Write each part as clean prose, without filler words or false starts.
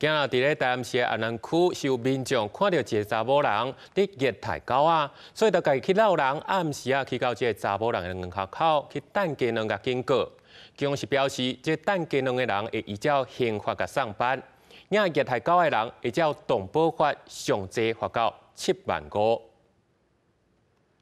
今日伫咧台南市安南区，是有民众看到一个查某人伫虐待狗仔，所以就家己去闹人，暗时去到这个查某人的门口去等鸡卵甲警告。警方是表示，这等鸡卵的人会依照刑法甲上班，虐待狗的人会照动保法上济罚到7.5万。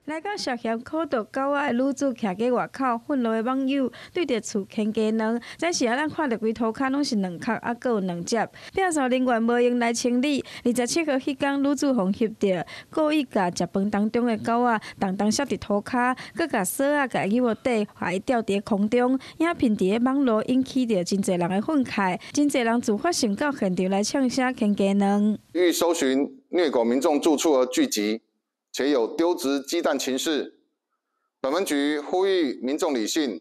来到涉嫌苦毒狗仔的女子，徛伫外口，愤怒的网友对着厝牵鸡卵。这时咱看到规涂骹拢是两壳，还有两只。调查人员无用来清理。27号迄天，女子互翕到故意甲食饭当中的狗仔重摔伫涂骹，佮甲锁仔甲伊底，害伊吊伫空中。影片伫网络引起着真侪人的愤慨，真侪人自发性到现场来呛声牵鸡卵。欲搜寻虐狗民众住处而聚集。且有丢掷鸡蛋情事，本分局呼吁民众理性，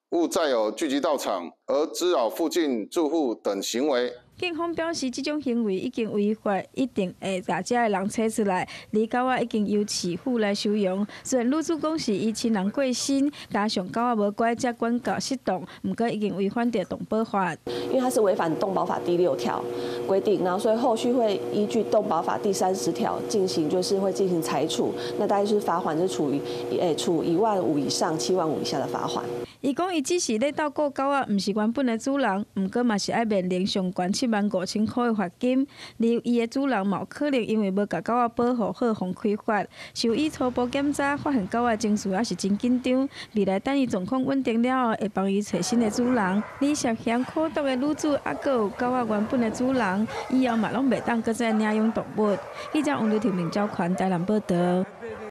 勿再有聚集到场而滋扰附近住户等行为。警方表示，这种行为已经违法，一定会把这个人找出来。而狗仔已经由市府来收容。虽然女主讲是伊亲人过身，加上狗仔无乖，才管教失当，不过已经违反着动保法。因为它是违反动保法第6条规定，然后所以后续会依据动保法第30条进行，就是会进行裁处。那大概就是罚款是处1.5万以上7万5以下的罚款。伊讲伊只是咧照顾狗仔，毋是原本的主人，毋过嘛是爱面临上悬7.5万块的罚金。而伊的主人嘛有可能因为无甲狗仔保护好，互开发。兽医初步检查发现狗仔情绪也是真紧张，未来等伊状况稳定了后，会帮伊找新的主人。而涉嫌苦毒的女子，还佫有狗仔原本的主人，以后嘛拢袂当搁再领养动物。记者王刘婷、明昭款台南报道。